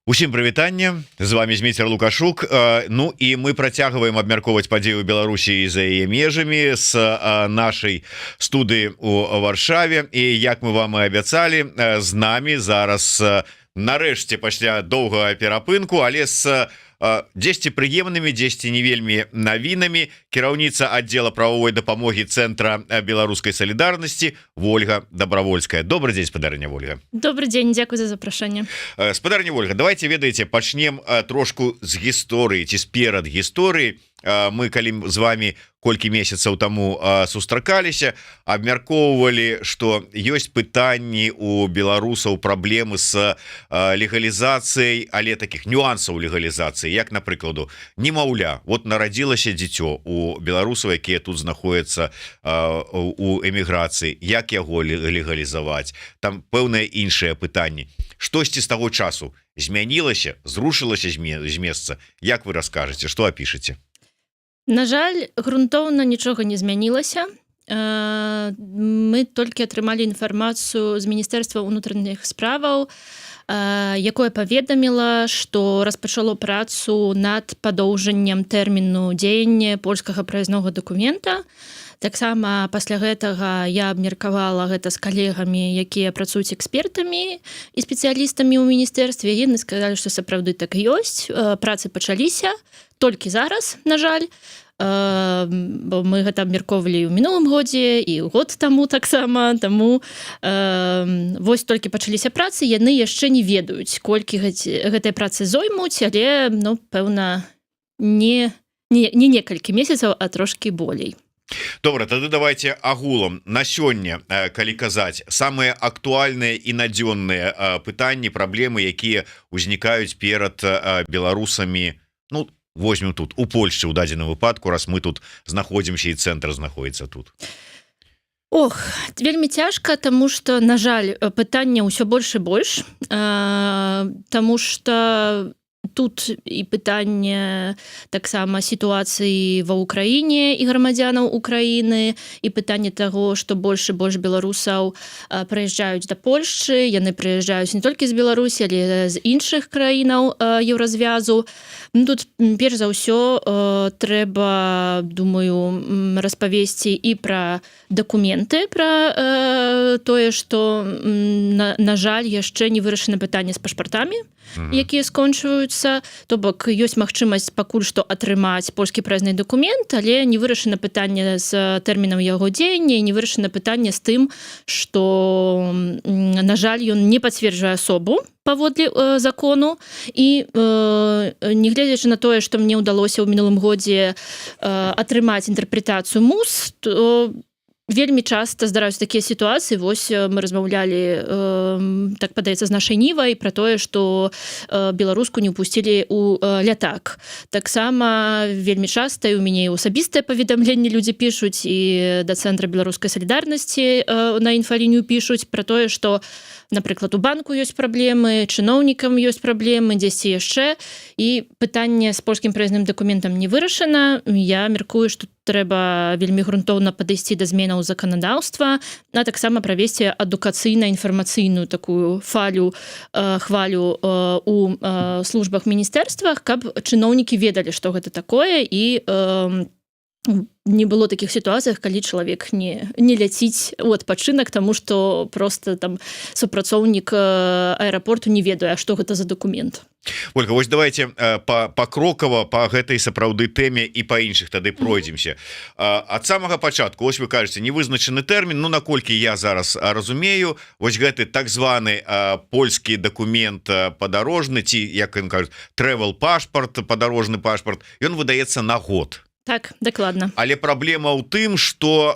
Усім прывітанне, з вами Змейцер Лукашук. Ну і мы працягваем абмяркоўваць падзею Беларусі за яе межамі з нашай студыі у Варшаве. І як мы вам і абяцалі, з намі зараз нарэшце пасля доўгага перапынку, але з дзесьці прыемнымі, дзесьці не вельмі навінамі, кіраўніца аддзела правовой дапамогі Цэнтра беларускай салідарнасці Вольга Добравольская. Добрый дзень, спадарня Вольга. Добрый дзень, дзякуй за запрашэнне. Спадарня Вольга, давайте, ведаеце, пачнем трошку з гісторыі ці сперад гісторыі. Мы калі з вами колькі месяцаў таму сустракаліся, абмяркоўвалі, што ёсць пытанні у беларусаў, праблемы з легалізацыяй, але таких нюансаў легалізацыі, як, напрыкладу, немаўля, вот нарадзілася дзіцё у беларусаў, якія тут знаходзяцца у эміграцыі, як яго легалізаваць, там пэўныя іншыя пытанні. Штосьці з таго часу змянілася, зрушылася з месца, як вы раскажаце, што апішаце? На жаль, грунтоўна нічога не змянілася. Мы толькі атрымалі інфармацыю з Міністэрства ўнутраных справаў, якое паведаміла, што распачало працу над падоўжаннем тэрміну дзеяння польскага праязнога дакумента. Таксама пасля гэтага я абмеркавала гэта з калегамі, якія працуюць экспертамі і спецыялістамі ў міністэрстве. Яны сказалі, што сапраўды так і ёсць. Працы пачаліся толькі зараз, на жаль, бо мы гэта абмяркоўвалі ў мінулым годзе і год таму таксама, таму вось толькі пачаліся працы, яны яшчэ не ведаюць, колькі гэтай працы зоймуць, але, ну, пэўна, не некалькі месяцаў, а трошкі болей. Добра, тады давайте агулам на сёння, калі казаць, самыя актуальныя і надзённыя пытанні, праблемы, якія ўзнікаюць перад беларусамі, ну, возьмем тут у Польшчы ў дадзеным выпадку, раз мы тут знаходзімся і цэнтр знаходзіцца тут. Ох, вельмі цяжка, таму што, на жаль, пытання ўсё больш і больш, таму што тут і пытанне таксама сітуацыі ва ўкраіне і грамадзянаў Украіны, і пытанне таго, што больш і больш беларусаў прыязджаюць да Польшчы, яны прыязджаюць не толькі з Беларусі, але з іншых краінаў Еўразвязу. Тут, перш за ўсё, трэба, думаю, распавесці і пра дакументы, пра тое, што, на жаль, яшчэ не вырашана пытанне з пашпартамі, якія скончваюцца, то бок ёсць магчымасць пакуль што атрымаць польскі праязны дакумент, але не вырашана пытанне з тэрмінам яго дзеяння і не вырашана пытанне з тым, што, на жаль, ён не пацверджвае асобу паводле закону, і нягледзячы на тое, што мне ўдалося ў мінулым годзе атрымаць інтэрпрэтацыю МУС, то вельмі часта здараюцца такія сітуацыі. Вось мы размаўлялі, так падаецца, з нашай Нівай пра тое, што беларуску не ўпусцілі ў лятак. Таксама вельмі часта і ў мяне асабістыя паведамленні людзі пішуць, і да Цэнтра беларускай салідарнасці на інфалінію пішуць пра тое, што, напрыклад, у банку ёсць праблемы, чыноўнікам ёсць праблемы, дзесьці яшчэ, і пытанне з польскім праязным дакументам не вырашана. Я меркую, што трэба вельмі грунтоўна падысці да зменаў заканадаўства, а таксама правесці адукацыйна-інфармацыйную такую хвалю у службах міністэрствах, каб чыноўнікі ведалі, што гэта такое, і не было такіх сітуацыях, калі чалавек не ляціць у адпачынак, таму што проста там супрацоўнік аэрапорту не ведае, што гэта за дакумент. Ольга, вось давайте пакрокава па гэтай сапраўды тэме і па іншых тады пройдземся. Ад самага пачатку, ось вы кажаце, невызначаны тэрмін, ну, наколькі я зараз разумею, вось гэты так званы польскі дакумент падарожны, ці, як ён кажуць, travel пашпарт, падарожны пашпарт, ён выдаецца на год. Так, дакладна. Але праблема ў тым, што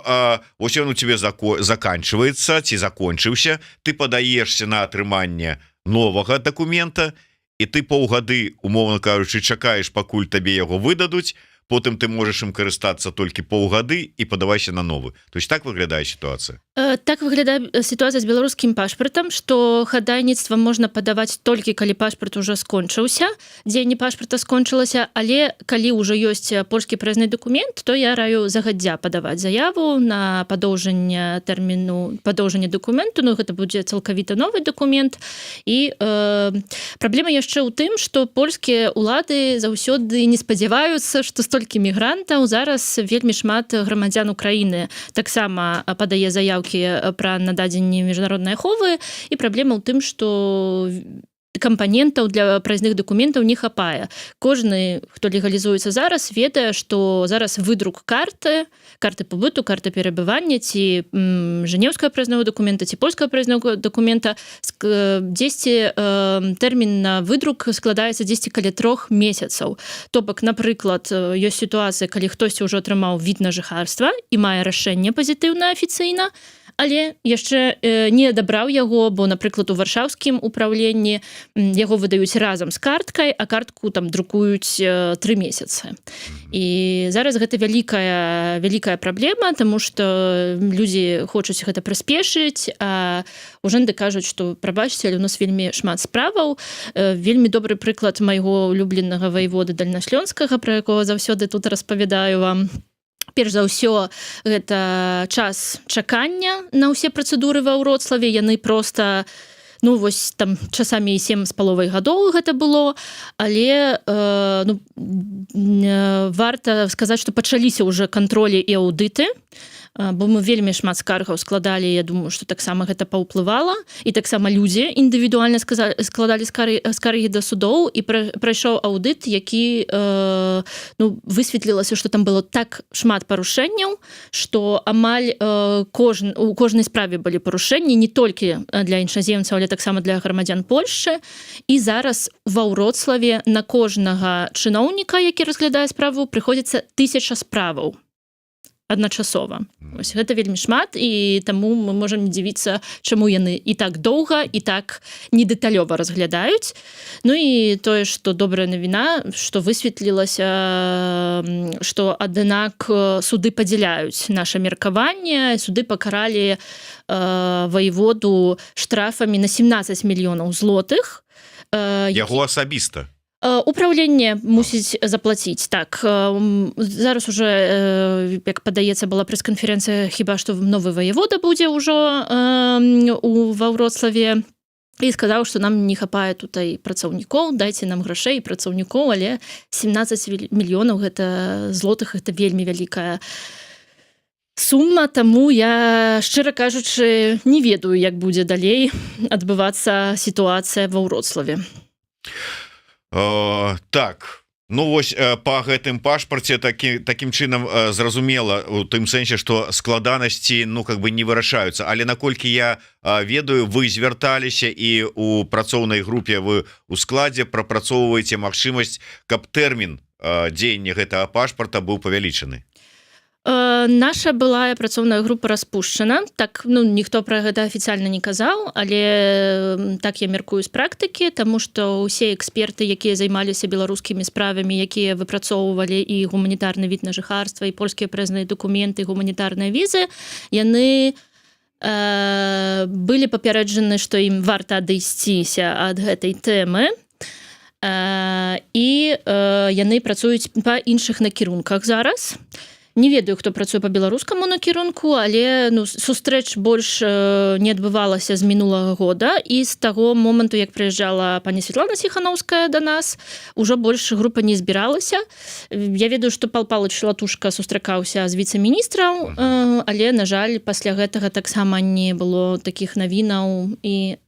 вось ён у тебе заканчваецца ці закончыўся, ты падаешся на атрыманне новага дакумента, і ты паўгады, умоўна кажучы, чакаеш, пакуль табе яго выдадуць, потым ты можаш ім карыстацца толькі паўгады і падавайся на новы. То есть так выглядае сітуацыя. Так выглядае сітуацыя з беларускім пашпартам, што хадайніцтва можна падаваць толькі калі пашпарт уже скончыўся, дзеянне пашпарта скончылася, але калі ўжо ёсць польскі праязны дакумент, то я раю загадзя падаваць заяву на падоўжанне тэрміну падоўжання дакументу. Ну гэта будзе цалкавіта новы дакумент. І праблема яшчэ ў тым, што польскія ўлады заўсёды не спадзяваюцца, што столькі мігрантаў зараз вельмі шмат грамадзян Украіны таксама падае заявкі пра нададзенне міжнароднай аховы, і праблема ў тым, што кампанентаў для праязных дакументаў не хапае. Кожны, хто легалізуецца зараз, ведае, што зараз выдрук карты пабыту, карты перабывання, ці жэнеўскага праязнога дакумента, ці польскага праязнога дакумента, дзесьці тэрмін на выдрук складаецца дзесьці каля 3 месяцаў. То бок, напрыклад, ёсць сітуацыя, калі хтосьці ўжо атрымаў від на жыхарства і мае рашэнне пазітыўна афіцыйна, але яшчэ не адабраў яго, бо, напрыклад, у варшаўскім управленні яго выдаюць разам з карткай, а картку там друкуюць 3 месяцы. І зараз гэта вялікая праблема, таму што людзі хочуць гэта прыспешыць, а ўжэнды кажуць, што прабачце, але у нас вельмі шмат справаў. Вельмі добры прыклад майго улюбленага ваеводы Дальнашлёнскага, пра якога заўсёды тут распавядаю вам. Перш за ўсё, гэта час чакання на ўсе працэдуры ва Вроцлаве. Яны проста, ну, вось там часамі і 7,5 гадоў гэта было, але варта сказаць, што пачаліся ўжо кантролі і аўдыты, бо мы вельмі шмат скаргаў складалі, я думаю, што таксама гэта паўплывала, і таксама людзі індывідуальна складалі скаргі да судоў, і прайшоў аўдыт, які высветлілася, што там было так шмат парушэнняў, што амаль у кожнай справе былі парушэнні, не толькі для іншаземцаў, але таксама для грамадзян Польшчы. І зараз ва Вроцлаве на кожнага чыноўніка, які разглядае справу, прыходзіцца 1000 справаў адначасова. Ось, гэта вельмі шмат, і таму мы можам не дзівіцца, чаму яны і так доўга, і так недэталёва разглядаюць. Ну і тое, што добрая навіна, што высветлілася, што аднак суды падзяляюць наша меркаванне, суды пакаралі ваеводу штрафамі на 17 мільёнаў злотых. Яго асабіста? Управленне мусіць заплаціць. Так, зараз уже, як падаецца, была прэс-канферэнцыя, хіба што новы ваевода будзе ўжо ва Вроцлаве, і сказаў, што нам не хапае тутай працаўнікоў, дайце нам грашэй і працаўнікоў, але 17 мільёнаў злотых гэта вельмі вялікая сума, таму я, шчыра кажучы, не ведаю, як будзе далей адбывацца сітуацыя ва Вроцлаве. Так, ну вось па гэтым пашпарце такім чынам зразумела, у тым сэнсе, што складанасці как бы не вырашаюцца, але наколькі я ведаю, вы звярталіся і у працоўнай групе вы у складзе прапрацоўваеце магчымасць, каб тэрмін дзеяння гэтага пашпарта быў павялічаны. Наша былая працоўная група распушчана. Так, ніхто пра гэта афіцыйна не казаў, але так я мяркую з практыкі, таму што ўсе эксперты, якія займаліся беларускімі справамі, якія выпрацоўвалі і гуманітарны від на жыхарства, і польскія праязныя дакументы, і гуманітарныя візы, яны былі папярэджаны, што ім варта адысціся ад гэтай тэмы, і яны працуюць па іншых накірунках зараз. Не ведаю, хто працуе па беларускаму накірунку, але сустрэч больш не адбывалася з мінулага года, і з таго моманту, як прыязджала пані Святлана Сіханаўская да нас, ужо больш група не збіралася. Я ведаю, што Пал Палыч Латушка сустракаўся з віцэ-міністраў, але, на жаль, пасля гэтага таксама не было такіх навінаў і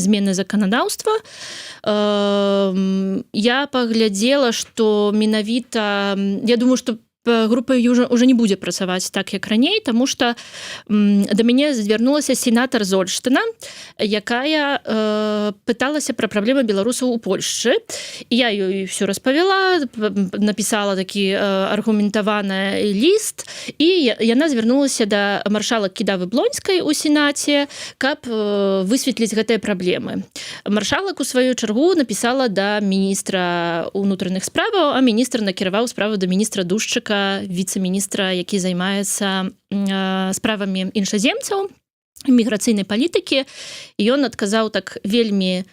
змены заканадаўства. Я паглядзела, што менавіта, я думаю, што група уже не будзе працаваць так як раней, тому что да мяне звярнулася сенатар з Ольштына, якая пыталася пра праблемы беларусаў у Польшчы. Я ёй все распавяла, написала такі аргументаваны ліст, і яна звярнулася да маршалак Кідавы Блонскай у сенаце, каб высветліць гэтыя праблемы. Маршалак у сваю чаргу написала да міністра ўнутраных справаў, а міністр накіраваў справу да міністра Душчыка, віцэ-міністра, які займаецца справамі іншаземцаў, міграцыйнай палітыкі. І ён адказаў так вельмі,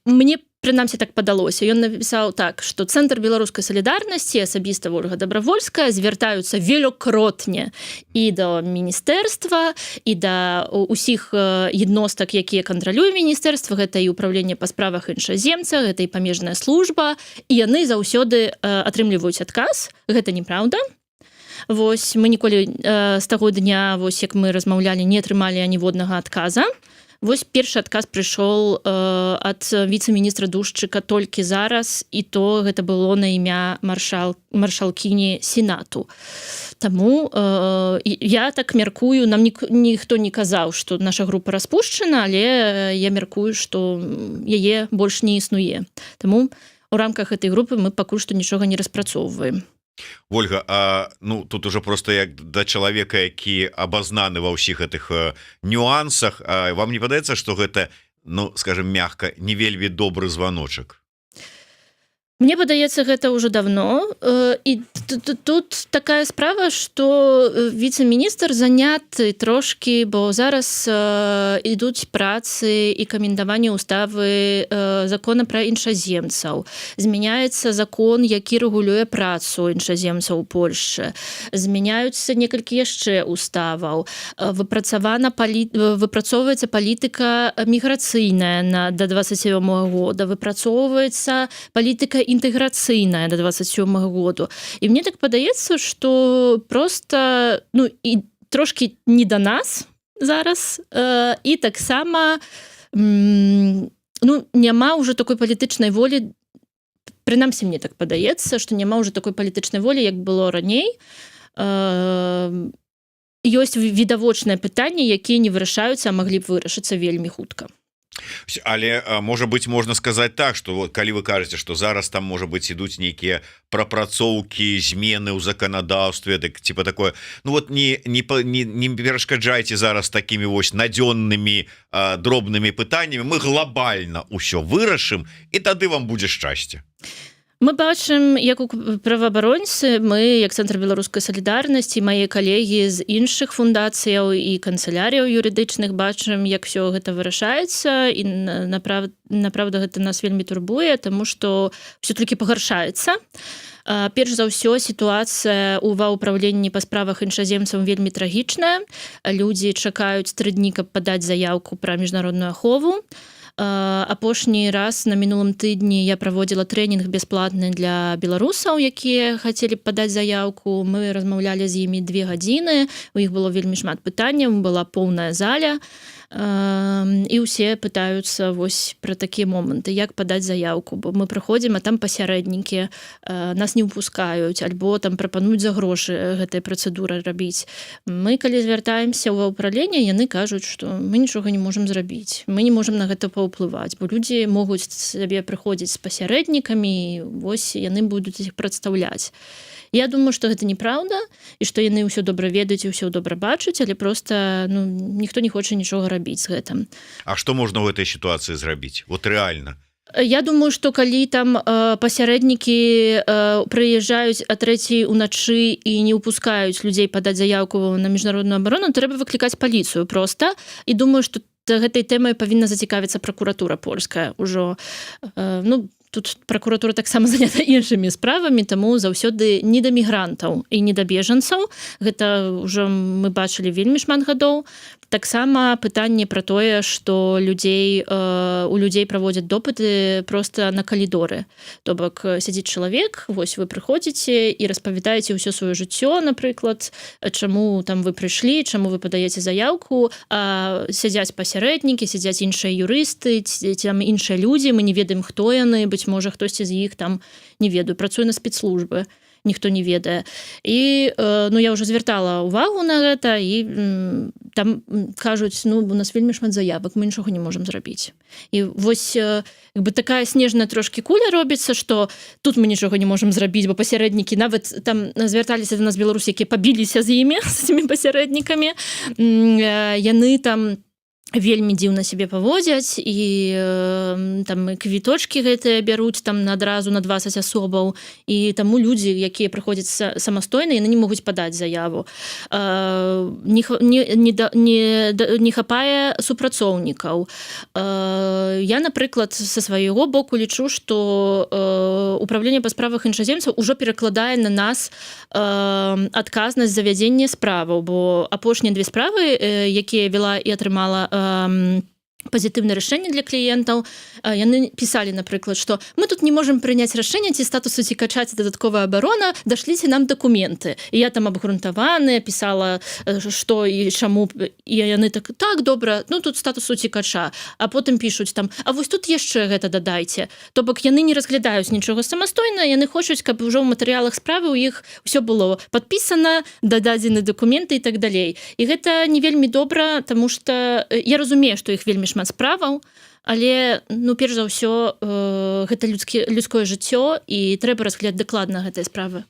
мне прынамсі так падалося. Ён напісаў так, што Цэнтр беларускай салідарнасці, асабіста Ольга Добравольская, звяртаюцца велокротне і да міністэрства, і да ўсіх едностак, якія кантралюе міністэрства, гэта і ўправленне па справах іншаземца, гэта і памежная служба, і яны заўсёды атрымліваюць адказ. Гэта неправда. Вось мы ніколі з таго дня, вось як мы размаўлялі, не атрымалі аніводнага адказа. Вось першы адказ прыйшоў ад віцэ-міністра Душчыка толькі зараз, і то гэта было на імя маршалкіні сенату. Таму я так мяркую, нам ніхто не казаў, што наша група распушчана, але я мяркую, што яе больш не існуе. Таму у рамках гэтай групы мы пакуль што нічога не распрацоўваем. Ольга, тут уже просто як да чалавека, які абазнаны ва ўсіх гэтых нюансах, вам не падаецца, што гэта, скажем мягка, не вельмі добры званочак? Мне падаецца, гэта ўжо давно. І тут такая справа, што віцэ-міністр заняты трошкі, бо зараз ідуць працы і каментаванне ўставы закона пра іншаземцаў. Змяняецца закон, які рэгулюе працу іншаземцаў у Польшчы. Змяняюцца некалькі яшчэ уставаў. Выпрацоўваецца палітыка міграцыйная да 27 года. Выпрацоўваецца палітыка інтэграцыйная да 27 году. І мне так падаецца, што проста і трошкі не да нас зараз, і таксама няма ўжо такой палітычнай волі, прынамсі мне так падаецца, што няма ўжо такой палітычнай волі, як было раней. Ёсць відавочныя пытанні, якія не вырашаюцца, а маглі б вырашыцца вельмі хутка. Але можа быць, можна сказаць так, што калі вы кажаце, што зараз там можа быць ідуць нейкія прапрацоўкі, змены ў заканадаўстве, типа такое, не перашкаджайце зараз такімі вось надзённымі дробнымі пытаннямі, мы глобальна ўсё вырашым, і тады вам будзе шчасце. Мы бачым, як у праваабаронцы, мы, як Цэнтр беларускай салідарнасці, мае калегі з іншых фундацыяў і канцылярыяў юрыдычных, бачым, як все гэта вырашаецца, і направда гэта нас вельмі турбуе, таму што ўсё-такі пагаршаецца. Перш за ўсё, сітуацыя ва ўпраўленні па справах іншаземцаў вельмі трагічная. Людзі чакаюць 3 дні, каб падаць заяўку пра міжнародную ахову. Апошні раз на мінулым тыдні я праводзіла трэнінг бясплатны для беларусаў, якія хацелі б падаць заяўку. Мы размаўлялі з імі 2 гадзіны, у іх было вельмі шмат пытанняў, была поўная заля, і ўсе пытаюцца вось пра такія моманты, як падаць заяўку, бо мы прыходзім, а там пасярэднікі нас не ўпускаюць, альбо там прапануюць за грошы гэтыя працэдуры рабіць. Мы, калі звяртаемся ў ўпраўленне, яны кажуць, што мы нічога не можам зрабіць, мы не можам на гэта паўплываць, бо людзі могуць сабе прыходзіць з пасярэднікамі, вось яны будуць іх прадстаўляць. Я думаю, што гэта неправда, і што яны ўсё добра ведаюць і ўсё добра бачаць, але проста ніхто не хоча нічога рабіць з гэтым. А што можна ў гэтай сітуацыі зрабіць? Вот рэальна. Я думаю, што калі там пасярэднікі прыязджаюць а 3:00 ўначы і не ўпускаюць людзей падаць заяўку на міжнародную абарону, трэба выклікаць паліцыю проста. І думаю, што гэтай тэмай павінна зацікавіцца пракуратура польская ўжо. Тут пракуратура таксама занята іншымі справамі, таму заўсёды не да мігрантаў і не да бежанцаў. Гэта ўжо мы бачылі вельмі шмат гадоў. Таксама пытанне пра тое, што у людзей праводзяць допыты проста на калідоры. То бок сядзіць чалавек, вось вы прыходзіце і распавядаеце ўсё сваё жыццё, напрыклад, чаму там вы прыйшлі, чаму вы падаеце заяўку, сядзяць пасярэднікі, сядзяць іншыя юрысты, там іншыя людзі, мы не ведаем, хто яны, быць можа, хтосьці з іх там, не ведаю, працуе на спецслужбы. ніхто не ведае. І ну я ўжо звяртала ўвагу на гэта, і там кажуць, ну у нас вельмі шмат заявак, мы нічога не можам зрабіць. І вось як бы такая снежная трошки куля робіцца, што тут мы нічога не можам зрабіць, бо пасярэднікі нават там звярталіся до нас беларусы, якія пабіліся з імі, з цымі пасярэднікамі, яны там вельмі дзіўна сябе паводзяць, і там квіточки гэтыя бяруць там адразу на 20 асобаў, і таму людзі, якія прыходзяць самастойна, яны не могуць падаць заяву. Не хапае супрацоўнікаў. Я, напрыклад, са свайго боку лічу, што управленне па справах іншаземцаў ужо перакладае на нас адказнасць за вядзенне справаў, бо апошнія 2 справы, якія вела і атрымала пазітыўнае рашэнне для кліентаў, яны пісалі, напрыклад, што мы тут не можам прыняць рашэнне, ці статусу цікача, ці дадатковая абарона, дашліце нам дакументы. І я там абгрунтаваная пісала, што і чаму, і яны так добра, ну тут статусу цікача, а потым пішуць там, а вось тут яшчэ гэта дадайце. То бок яны не разглядаюць нічога самастойна, яны хочуць, каб ужо ў матэрыялах справы ў іх усё было падпісана, дададзены дакументы і так далей. І гэта не вельмі добра, таму што я разумею, што іх вельмі шмат справаў, але ну перш за ўсё гэта людское жыццё, і трэба разглядаць дакладна гэтыя справы.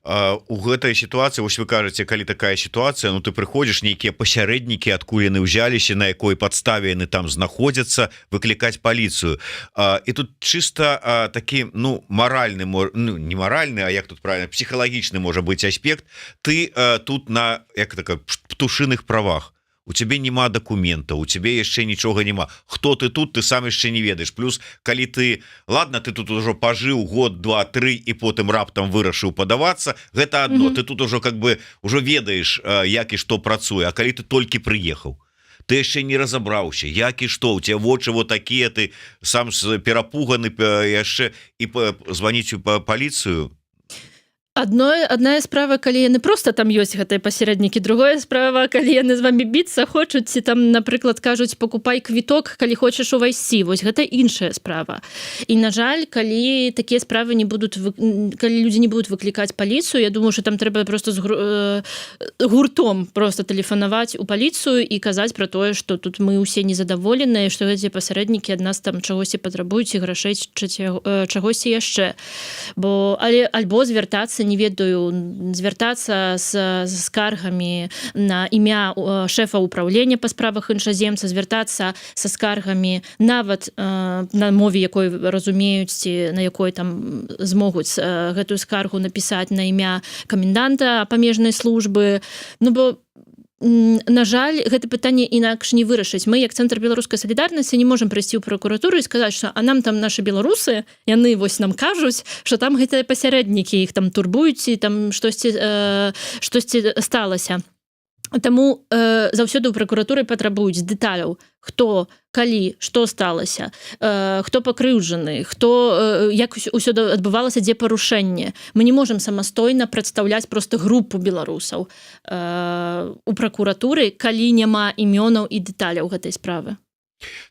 У гэтай сітуацыі, вось вы кажаце, калі такая сітуацыя, ну ты прыходзіш, нейкія пасярэднікі, адкуль яны ўзяліся, на якой падставе яны там знаходзяцца, выклікаць паліцыю. І тут чыста такі, ну маральны, ну не маральны, а як тут правильно, псіхалагічны можа быць аспект. Ты тут на як така птушыных правах. У цябе няма дакументаў, у цябе яшчэ нічога няма. Хто ты тут, ты сам яшчэ не ведаеш. Плюс, калі ты, ладно, ты тут ужо пажыў год, 2, 3 і потым раптам вырашыў падавацца, гэта адно. Ты тут ужо как бы ужо ведаеш, як і што працуе. А калі ты толькі прыехаў, ты яшчэ не разабраўся, як і што, у тебя вочы вот такія, ты сам перапуганы яшчэ і званіць у паліцыю. Адная справа, калі яны просто там ёсць гэтыя пасярэднікі, другая справа, калі яны з вами біцца хочуць, ці там, напрыклад, кажуць, пакупай квіток, калі хочаш увайсці. Вось гэта іншая справа. І, на жаль, калі такія справы не будуць, калі людзі не будуць выклікаць паліцыю, я думаю, што там трэба просто гуртом просто тэлефанаваць у паліцыю і казаць пра тое, што тут мы ўсе незадаволеныя, што гэтыя пасярэднікі ад нас там чагосьці патрабуюць, і грашэй, чагосьці яшчэ. Альбо звяртацца, не ведаю, звяртацца з скаргамі на імя шэфа ўправлення па справах іншаземца, звяртацца са скаргамі нават на мове, якой разумеюць, ці на якой там змогуць гэтую скаргу напісаць на імя каменданта памежнай службы. Ну, бо на жаль, гэта пытанне інакш не вырашыць. Мы, як Цэнтр беларускай салідарнасці, не можам прыйсці ў пракуратуру і сказаць, што а нам там нашы беларусы, яны вось нам кажуць, што там гэтыя пасярэднікі іх там турбуюць, і там штосьці сталася. Таму заўсёды ў пракуратуры патрабуюць дэталяў, хто, калі, што сталася, хто пакрыўджаны, як усё адбывалася, дзе парушэнне. Мы не можам самастойна прадстаўляць проста групу беларусаў у пракуратуры, калі няма імёнаў і дэталяў гэтай справы.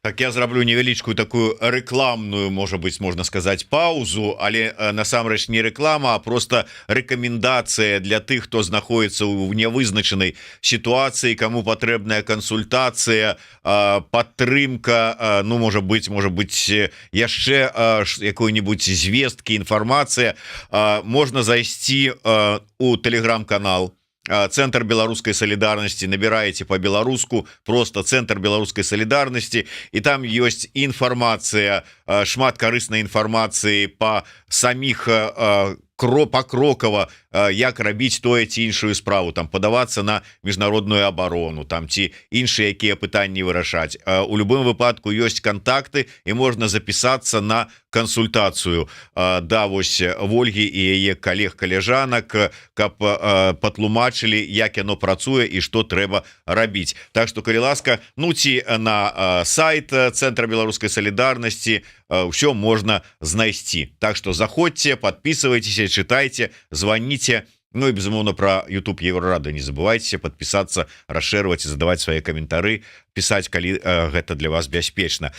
Так, я зраблю невялічкую такую рэкламную, можа быць, можна сказаць, паузу, але насамрэч не рэклама, а просто рэкамендацыя для тых, хто знаходіцца ў нявызначанай сітуацыі, каму патрэбная кансультацыя, падтрымка, ну, можа быць яшчэ якой-небудзь звесткі, інфармацыя. Можна зайсці у тэлеграм-канал Центр беларускай салідарнасці, набираеце по-беларуску просто Центр беларускай салідарнасці, і там ёсць інфармацыя, шмат карыснай інфармацыі па саміх пакрокава, як рабіць тое ці іншую справу, там падавацца на міжнародную абарону, там ці іншыя якія пытанні вырашаць. У любым выпадку ёсць кантакты, і можна запісацца на кансультацыю да вось Вольгі і яе калег-каляжанак, каб патлумачылі, як яно працуе і што трэба рабіць. Так што, калі ласка, ну ці на сайт Цэнтра беларускай салідарнасці ўсё можна знайсці. Так што заходзьце, подписывайтеся, читайте, звоните. Ну и, безумоўно, про YouTube Еврорады не забывайте подписаться, расширывать и задавать свои комментары, писать, калі гэта для вас бяспечна.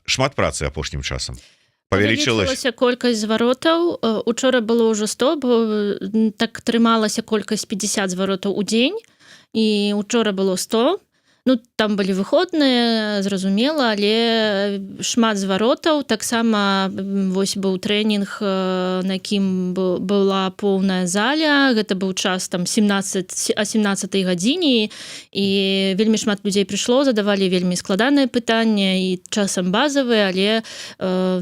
Шмат працы апошнім часам. павялічылася колькасць зваротаў. Учора было ўжо 100, бо так трымалася колькасць 50 зваротаў у дзень, і учора было 100. Ну, там былі выходныя, зразумела, але шмат зваротаў. Таксама вось быў трэнінг, на якім была поўная заля. Гэта быў час там 17 гадзіне, і вельмі шмат людзей прыйшло, задавалі вельмі складаныя пытанні і часам базавыя, але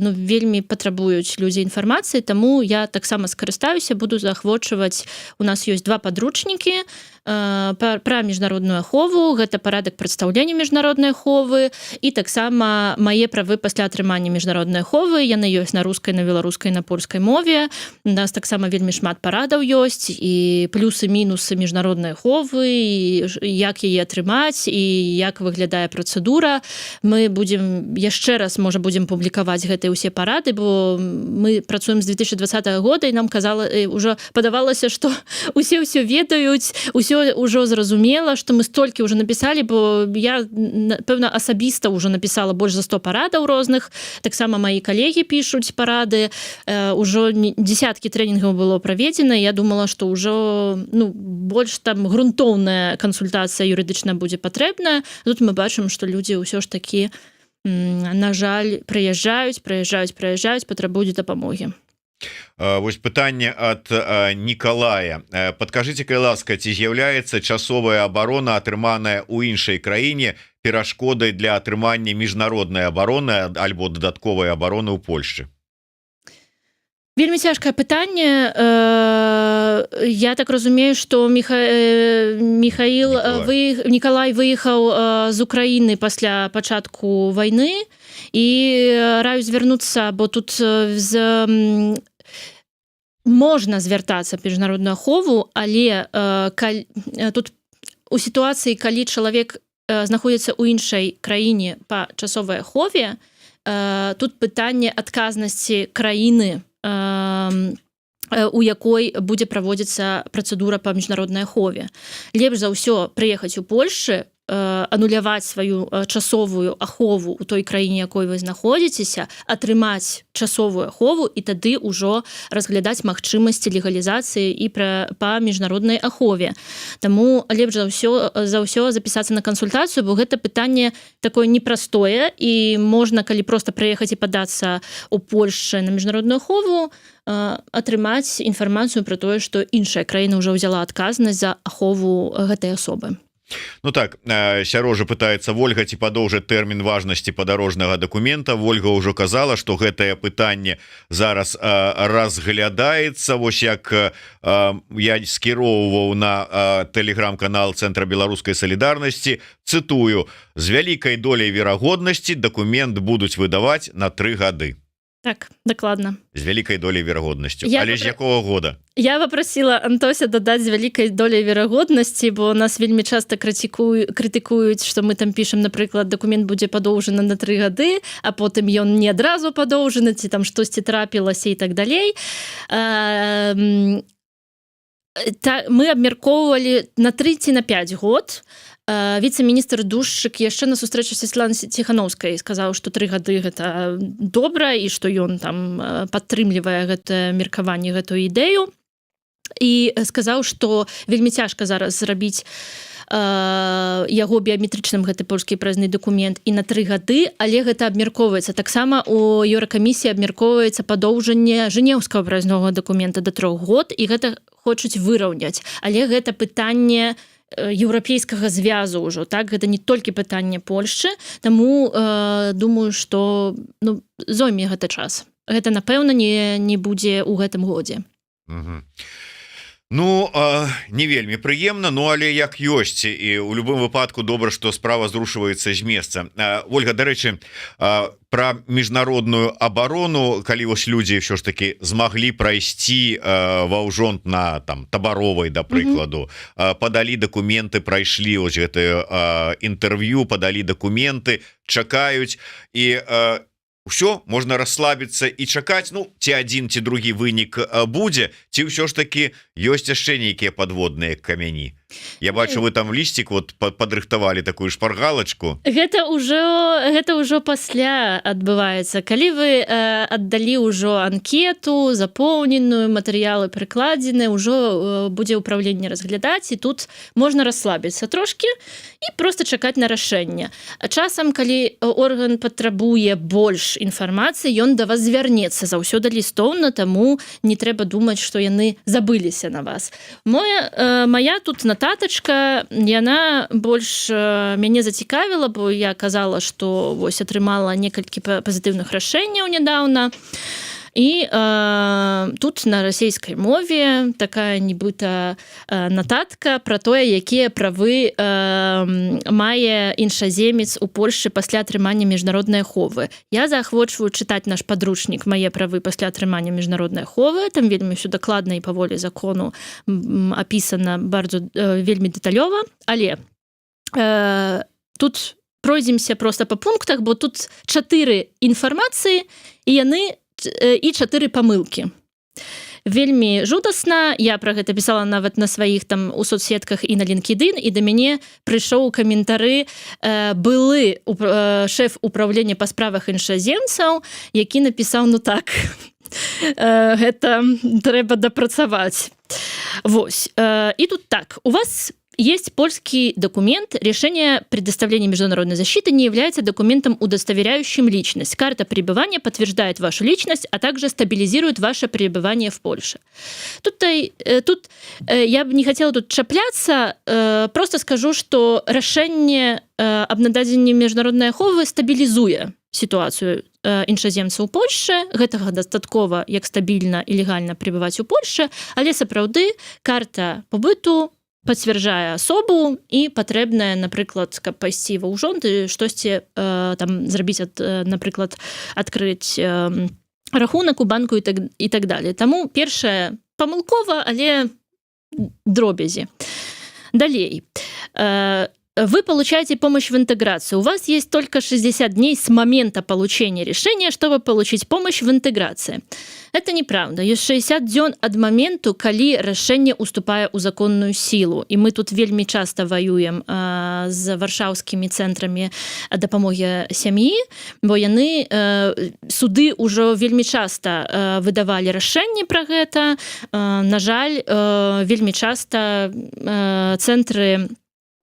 вельмі патрабуюць людзі інфармацыі, таму я таксама скарыстаюся, буду заахвочваць. У нас ёсць 2 падручнікі пра міжнародную ахову, гэта парадак прадстаўлення міжнароднай аховы, і таксама мае правы пасля атрымання міжнароднай аховы. Яны ёсць на рускай, на беларускай, на польскай мове. У нас таксама вельмі шмат парадаў ёсць, і плюсы-мінусы міжнароднай аховы, і як яе атрымаць, і як выглядае працэдура. Мы будзем яшчэ раз, можа, будзем публікаваць гэтыя ўсе парады, бо мы працуем з 2020 года, і нам ўжо падавалася, што усе ўсё ведаюць, ўсё ўжо зразумела, што мы столькі ўжо напісалі, бо я, пэўна, асабіста ўжо напісала больш за 100 парадаў розных. Таксама маі калегі пішуць парады. Ужо дзесяткі трэнінгаў было праведзена. Я думала, што ўжо больш там грунтоўная кансультацыя юрыдычная будзе патрэбная. Тут мы бачым, што людзі ўсё ж такі, на жаль, прыязджаюць, патрабуюць дапамогі. Вось пытанне ад Нікалая. Падкажыце, калі ласка, ці з'яўляецца часовая абарона, атрыманая ў іншай краіне, перашкодай для атрымання міжнароднай абароны альбо дадатковай абароны ў Польшчы? Вельмі цяжкае пытанне. Я так разумею, што Нікалай выехаў з Украіны пасля пачатку вайны, і раю звярнуцца, бо тут можна звяртацца па міжнародную ахову, але тут у сітуацыі, калі чалавек знаходзіцца ў іншай краіне па часовай ахове, тут пытанне адказнасці краіны, у якой будзе праводзіцца працэдура па міжнароднай ахове. Лепш за ўсё прыехаць у Польшчы, ануляваць сваю часовую ахову ў той краіне, якой вы знаходзіцеся, атрымаць часовую ахову і тады ўжо разглядаць магчымасці легалізацыі і па міжнароднай ахове. Таму лепш за ўсё запісацца на кансультацыю, бо гэта пытанне такое непростое, і можна, калі проста прыехаць і падацца ў Польшчы на міжнародную ахову, атрымаць інфармацыю пра тое, што іншая краіна ўжо ўзяла адказнасць за ахову гэтай асобы. Ну так, Сярожа пытаецца, Вольга, ці падоўжыць тэрмін важнасці падарожнага дакумента. Вольга ўжо казала, што гэтае пытанне зараз разглядаецца. Вось як я скіроўваў на тэлеграм-канал Цэнтра беларускай салідарнасці, цытую: «З вялікай доляй верагоднасці дакумент будуць выдаваць на 3 гады». Так, дакладна. З вялікай доляй верагоднасцю. Але з якога года? Я попросила Антося дадаць з вялікай доляй верагоднасці, бо нас вельмі часта крытыкуюць, што мы там пішам, напрыклад, дакумент будзе падоўжаны на 3 гады, а потым ён не адразу падоўжаны, ці там штосьці трапілася і так далей. Мы абмяркоўвалі на 3 ці на 5 год. Віцэ-міністр Душчык яшчэ на сустрэчы з Святланай Ціханаўскай сказаў, што 3 гады гэта добра, і што ён там падтрымлівае гэтае меркаванне, гэтую ідэю. І сказаў, што вельмі цяжка зараз зрабіць яго біяметрычным гэты польскі прыязны дакумент і на 3 гады, але гэта абмяркоўваецца. Таксама у Еўракамісіі абмяркоўваецца падоўжанне жэнеўскага прыязнога дакумента да 3 год, і гэта хочуць выраўняць. Але гэта пытанне еўрапейскага звязу ўжо, так? Гэта не толькі пытанне Польшчы, таму думаю, што зойме гэта час. Гэта, напэўна, не будзе ў гэтым годзе. Ну, не вельмі прыемна, ну, але як ёсць, і ў любым выпадку добра, што справа зрушваецца з месца. Ольга, дарэчы, пра міжнародную абарону, калі вось людзі ўсё ж такі змаглі прайсці ва ўжонт на там Табаровай, да прыкладу, падалі дакументы, прайшлі ось гэтае інтэрв'ю, падалі дакументы, чакаюць, і ўсё, можна расслабіцца і чакаць, ну, ці адзін, ці другі вынік будзе, ці ўсё ж такі ёсць яшчэ нейкія падводныя камяні? Я бачу, вы там лістик вот падрыхтавалі такую шпаргалачку. Гэта ўжо пасля адбываецца. Калі вы аддалі ўжо анкету, запоўненую, матэрыялы прыкладзены, ўжо будзе ўпраўленне разглядаць, і тут можна расслабіцца трошкі і проста чакаць на рашэнне. Часам, калі орган патрабуе больш інфармацыі, ён да вас звярнецца заўсёды лістоўна, таму не трэба думаць, што яны забыліся на вас. Моя тут нататачка, яна больш мяне зацікавіла, бо я казала, што вось атрымала некалькі пазітыўных рашэнняў нядаўна. І тут на расійскай мове такая нібыта нататка пра тое, якія правы мае іншаземец у Польшчы пасля атрымання міжнароднай аховы. Я заахвочваю чытаць наш падручнік «Мае правы пасля атрымання міжнароднай аховы». Там вельмі ўсё дакладна і паволі закону апісана вельмі дэталёва, але тут пройдземся проста па пунктах, бо тут 4 інфармацыі і 4 памылкі. Вельмі жудасна, я пра гэта пісала нават на сваіх там у соцсетках і на LinkedIn, і да мяне прыйшоў каментары былы шэф управлення па справах іншаземцаў, які напісаў, ну так, гэта трэба дапрацаваць. Вось. І тут так, у вас есть польский документ. Решение предоставления международной защиты не является документом, удостоверяющим личность. Карта пребывания подтверждает вашу личность, а также стабилизирует ваше пребывание в Польше. Тут я бы не хотела тут чапляться, просто скажу, что решение об нададзенні международной аховы стабилизуе ситуацию іншаземцаў у Польшчы. Гэтага дастаткова, як стабільна і легальна пребываць у Польшчы, але сапраўды карта побыту пацвярджае асобу і патрэбная, напрыклад, каб пайсці ва ўжонды, штосьці там зрабіць, напрыклад, адкрыць рахунак у банку і так далее. Таму першае памылкова, але дробязі. Далей. Вы получаете помощь в интеграции. У вас есть только 60 дней с момента получения решения, чтобы получить помощь в интеграции. Это неправда. Есть 60 дзён ад моменту, калі рашэнне уступае ў законную сілу. І мы тут вельмі часта ваюем з варшаўскімі цэнтрамі дапамогі сям'і, бо яны суды ўжо вельмі часта выдавалі рашэнне пра гэта. На жаль, вельмі часта цэнтры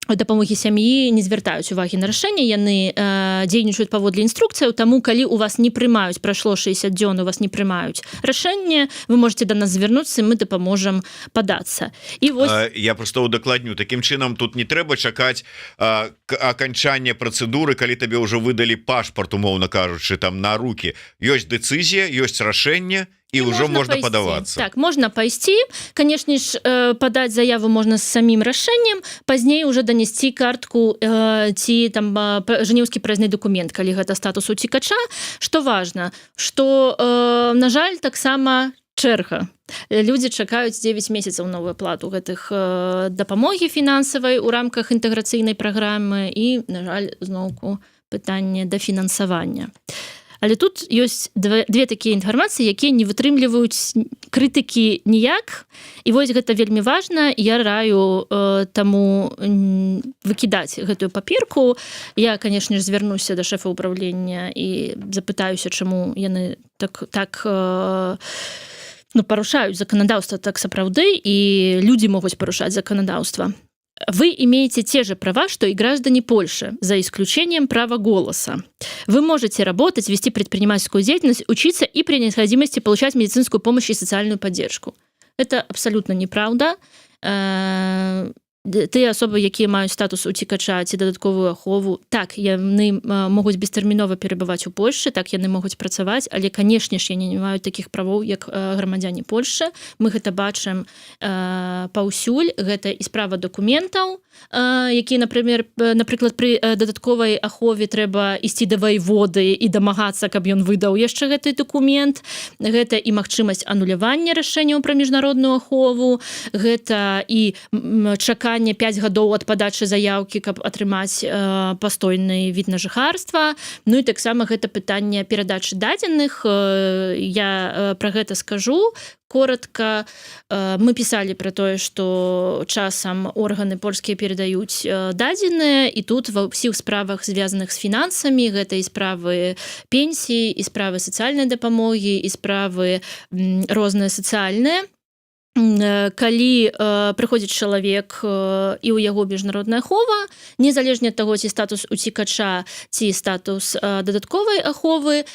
дапамогі сям'і не звяртаюць увагі на рашэнне, яны дзейнічаюць паводле інструкцыяў, таму калі у вас не прымаюць, прайшло 60 дзён, у вас не прымаюць рашэнне, вы можете да нас звярнуцца, і мы дапаможам падацца. І вось... Я просто удакладню, такім чынам тут не трэба чакаць аканчання працэдуры, калі табе ўжо выдалі пашпарт, умоўна кажучы, там на рукі. Ёсць дэцызія, ёсць рашэнне, і ўжо можна падавацца. Так, можна пайсці. Канешне ж, падаць заяву можна з самім рашэннем, пазней уже данесці картку ці там жэнеўскі праязны документ, калі гэта статус уцікача. Што важна, што, на жаль, таксама чэрга. Людзі чакаюць 9 месяцаў новую плату гэтых дапамогі фінансавай у рамках інтэграцыйнай праграмы і, на жаль, зноўку пытанне дафінансавання. Але тут ёсць две такія інфармацыі, якія не вытрымліваюць крытыкі ніяк. І вось гэта вельмі важна. Я раю таму выкідаць гэтую паперку. Я, канешне ж, звярнуся да шэфа ўправлення і запытаюся, чаму яны так парушаюць заканадаўства так сапраўды, і людзі могуць парушаць заканадаўства. Вы имеете те же права, что и граждане Польши, за исключением права голоса. Вы можете работать, вести предпринимательскую деятельность, учиться и при необходимости получать медицинскую помощь и социальную поддержку. Это абсолютно неправда. Тыя асобы, якія маюць статус уцікача ці дадатковую ахову, так, яны могуць бестэрмінова перабываць у Польшчы, так, яны могуць працаваць, але, канешне ж, яны не маюць такіх правоў, як грамадзяне Польшчы. Мы гэта бачым паўсюль. Гэта і справа дакументаў, якія, напрыклад, пры дадатковай ахове трэба ісці да ваеводы і дамагацца, каб ён выдаў яшчэ гэты дакумент. Гэта і магчымасць анулявання рашэнняў пра міжнародную ахову, гэта і чаканне пытанне 5 гадоў ад падачы заяўкі, каб атрымаць пастойны від на жыхарства. Ну і таксама гэта пытанне перадачы дадзеных. Я пра гэта скажу коротко. Мы писали про тое, что часам органы польскія перадаюць дадзеныя, і тут ва ўсіх справах, звязаных з фінансамі, гэта і справы пенсіі, і справы сацыяльнай дапамогі, і справы розныя сацыяльныя. Калі прыходзіць чалавек і ў яго міжнародная ахова, незалежна ад таго, ці статус уцікача, ці статус дадатковай аховы,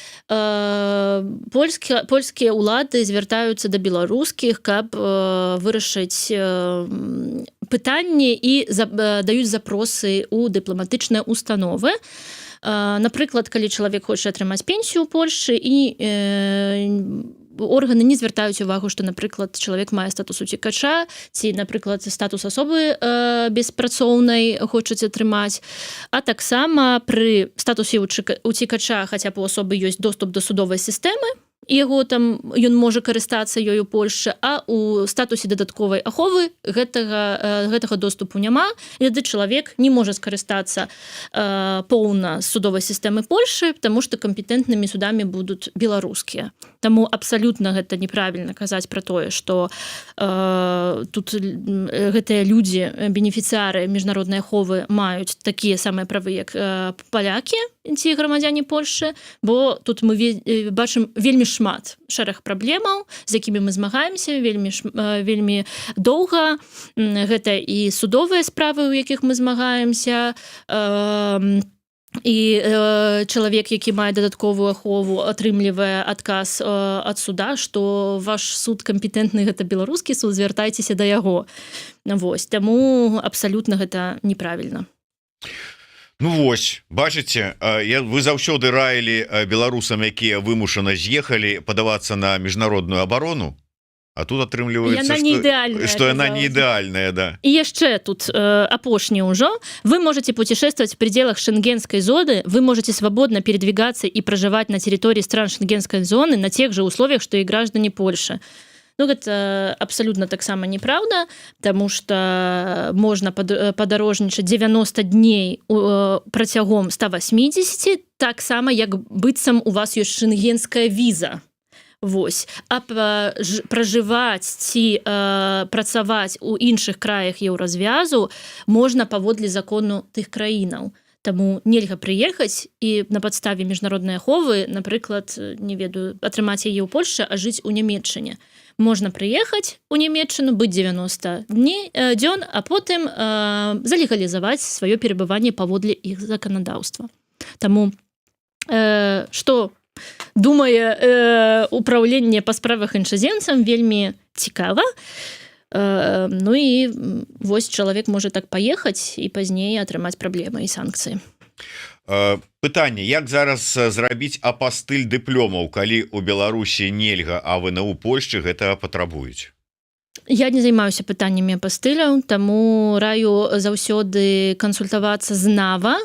польскія ўлады звяртаюцца да беларускіх, каб вырашыць пытанне і даюць запросы ў дыпламатычныя установы. Напрыклад, калі чалавек хоча атрымаць пенсію ў Польшчы, і органы не звяртаюць увагу, што, напрыклад, чалавек мае статус уцікача, ці, напрыклад, статус асобы беспрацоўнай хочуць атрымаць. А таксама пры статусе уцікача хаця б у асобы ёсць доступ да судовай сістэмы, і яго там ён можа карыстацца ёй у Польшчы, а у статусе дадатковай аховы гэтага доступу няма, і тады чалавек не можа скарыстацца поўна судовай сістэмы Польшчы, таму што кампетэнтнымі судамі будуць беларускія. Таму абсалютна гэта неправільна казаць пра тое, што тут гэтыя людзі, бенефіцыары міжнароднай аховы, маюць такія самыя правы, як палякі ці грамадзяне Польшчы, бо тут мы бачым вельмі шмат шэраг праблемаў, з якімі мы змагаемся вельмі доўга. Гэта і судовыя справы, у якіх мы змагаемся, і чалавек, які мае дадатковую ахову, атрымлівае адказ ад суда, што ваш суд кампетэнтны, гэта беларускі суд, звяртайцеся да яго. Вось, таму абсалютна гэта неправільна. Ну вось, бачыце, вы заўсёды раілі беларусам, якія вымушана з'ехалі, падавацца на міжнародную абарону, а тут атрымліваецца, што яна не ідэальная, да. І яшчэ тут апошні ўжо. Вы можете путешествовать в пределах шенгенской зоны, вы можете свободно передвигаться и проживать на территории стран шенгенской зоны на тех же условиях, что и граждане Польши. Ну, гэта абсалютна таксама неправда, таму што можна падарожнічаць 90 дней працягом 180, таксама як быццам у вас ёсць шенгенская віза. Вось. А пражываць ці працаваць у іншых краях еўразвязу можна паводле закону тых краінаў. Таму нельга прыехаць і на падставе міжнароднай аховы, напрыклад, не ведаю, атрымаць яе ў Польшчы, а жыць у Нямецчыне. Можна прыехаць у Нямецчыну, быць 90 дзён, а потым залегалізаваць сваё перабыванне паводле іх заканадаўства. Таму што думае управленне па справах іншаземцам, вельмі цікава. Ну і вось чалавек можа так паехаць і пазней атрымаць праблемы і санкцыі. Пытанне, як зараз зрабіць апастыль дыпломаў, калі у Беларусі нельга, а ВНУ Польшчы гэта патрабуюць? Я не займаюся пытаннямі апастыляў, таму раю заўсёды кансультавацца з НАВА.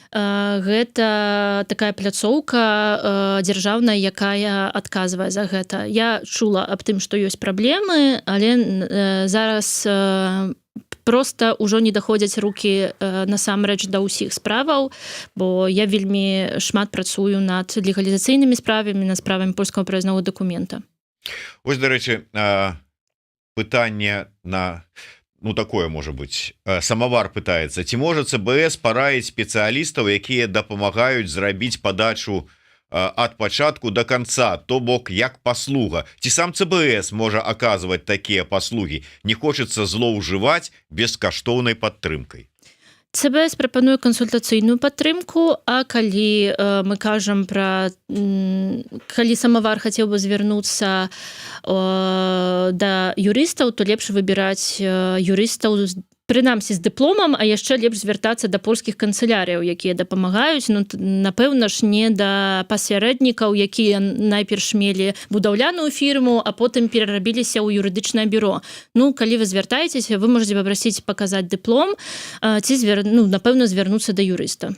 Гэта такая пляцоўка дзяржаўная, якая адказвае за гэта. Я чула аб тым, што ёсць праблемы, але зараз проста ўжо не даходзяць рукі насамрэч да ўсіх справаў, бо я вельмі шмат працую над легалізацыйнымі справамі, над справамі польскага праязнога дакумента. Вось, дарэчы, пытанне на... Ну, такое можа быць. Самавар пытаецца, ці можа ЦБС параіць спецыялістаў, якія дапамагаюць зрабіць падачу ад пачатку до конца, то бок як паслуга. Ці сам ЦБС можа аказваць такія паслугі? Не хочацца злоўжываць бескаштоўнай падтрымкай. ЦБС прапануе кансультацыйную падтрымку, а калі мы кажам пра... Калі самавар хацеў бы звярнуцца да юрыстаў, то лепш выбіраць юрыстаў, прынамсі з дыпломам, а яшчэ лепш звяртацца да польскіх канцылярыяў, якія дапамагаюць. Ну, напэўна ж, не да пасярэднікаў, якія найперш мелі будаўляную фірму, а потым перарабіліся ў юрыдычнае бюро. Ну, калі вы звяртаецеся, вы можаце папрасіць паказаць дыплом, ці, напэўна, звярнуцца да юрыста.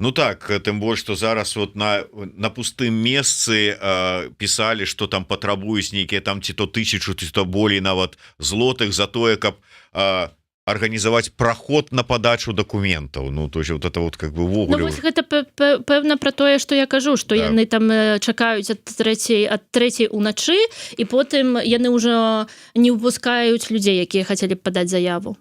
Ну так, тым больш, што зараз вот на пустым месцы пісалі, што там патрабуюць нейкія там ці то 1000, ці то болей нават злотых за тое, каб организовать проход на подачу документаў. Ну то есть вот это вот как бы Ну, вось гэта пэўна пра тое, што я кажу, што Да. яны там чакаюць ад трэцяй уначы, і потым яны ўжо не ўпускаюць людзей, якія хацелі б падаць заяву.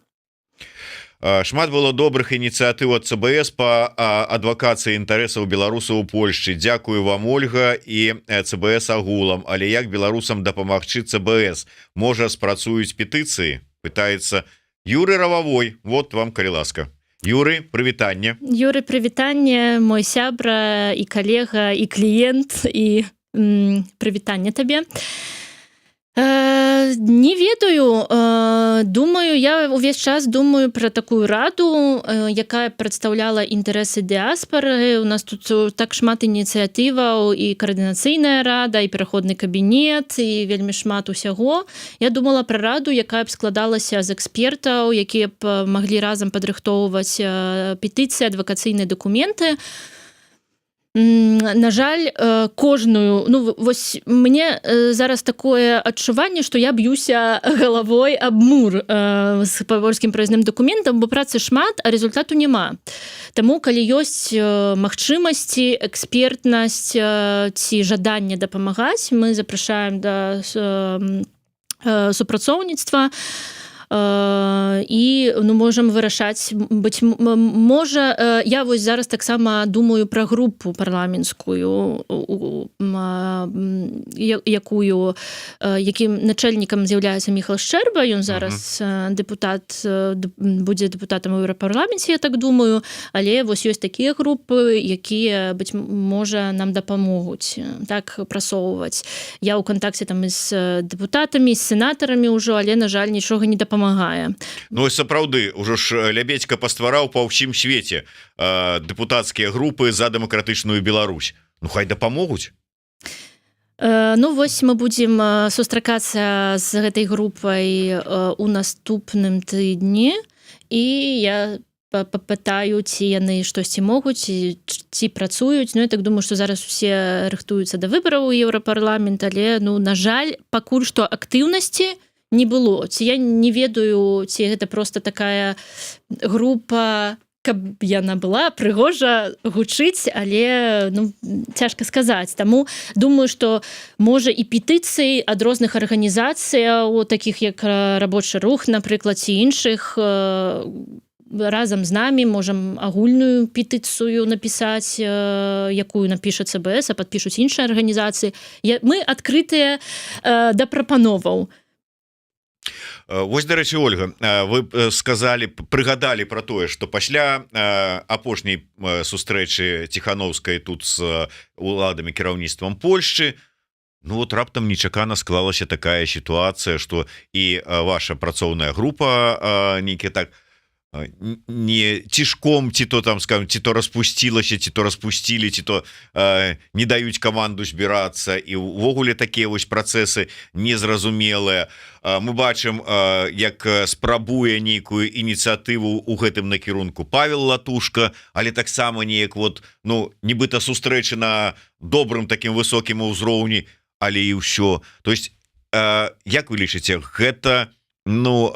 Шмат было добрых ініцыятыў ад ЦБС по адвакацыі інтарэсаў беларусаў у Польшчы. Дзякую вам, Ольга, і ЦБС агулам. Але як беларусам дапамагчы ЦБС? Можа, спрацуюць петыцыі? Пытаецца Юрый Рававой. Вот вам, калі ласка. Юрый, прывітанне. Юрый, прывітанне, мой сябра і калега і кліент, і прывітанне табе. Не ведаю, думаю, я увесь час думаю про такую раду, якая прадстаўляла інтарэсы дыаспары. У нас тут так шмат ініцыятываў, і каардынацыйная рада, і пераходны кабінет, і вельмі шмат усяго. Я думала про раду, якая б складалася з экспертаў, якія б маглі разам падрыхтоўваць петыцыі, адвакацыйныя дакументы. На жаль, кожную, ну вось мне зараз такое адчуванне, што я б'юся галавой аб мур з польскім праязным дакументам, бо працы шмат, а результату няма. Таму калі ёсць магчымасці, экспертнасць ці жаданне дапамагаць, мы запрашаем да супрацоўніцтва, і ну, можам вырашаць, быць можа, я вось зараз таксама думаю пра групу парламенцкую, якім начальнікам з'яўляецца Міхал Шчэрба, ён зараз дэпутат, будзе дэпутатам у Еўрапарламенце, я так думаю, але вось ёсць такія групы, якія, быць можа, нам дапамогуць так прасоўваць. Я ў кантакце там з дэпутатамі, з сенатарамі ўжо, але, на жаль, нічога не дапамагае. Ну і сапраўды, ужо ж Лябедзька паствараў па ўсім свеце дэпутацкія групы за дэмакратычную Беларусь. Ну хай дапамогуць. Ну вось мы будзем сустракацца з гэтай групай у наступным тыдні, і я папытаю, ці яны штосьці могуць, ці працуюць. Ну я так думаю, што зараз усе рыхтуюцца да выбараў у Еўрапарламент, але, ну, на жаль, пакуль што актыўнасці не было. Ці я не ведаю, ці гэта просто такая група, каб яна была, прыгожа гучыць, але, ну, цяжка сказаць. Таму думаю, што можа і петыцыі ад розных арганізацыяў, такіх як рабочы рух, напрыклад, ці іншых, разам з намі можам агульную петыцыю напісаць, якую напіша ЦБС, а падпішуць іншыя арганізацыі. Мы адкрытыя да прапановаў. Вось, дарэчы, Ольга, вы сказалі, прыгадалі пра тое, што пасля апошняй сустрэчы Ціхановскай тут з уладамі, кіраўніцтвам Польшчы, ну вот раптам нечакана склалася такая сітуацыя, што і ваша працоўная група нейкі так не цішком, ці то там, скажем, ці то распусцілася, ці то распусцілі, ці то не даюць каманду збірацца, і ўвогуле такія вось працэсы незразумелыя. Мы бачым, як спрабуе нейкую ініцыятыву ў гэтым накірунку Павел Латушка, але таксама неяк вот, ну, нібыта сустрэчы на добрым такім высокім узроўні, але і ўсё. То есть, як вы лічыце, гэта, ну,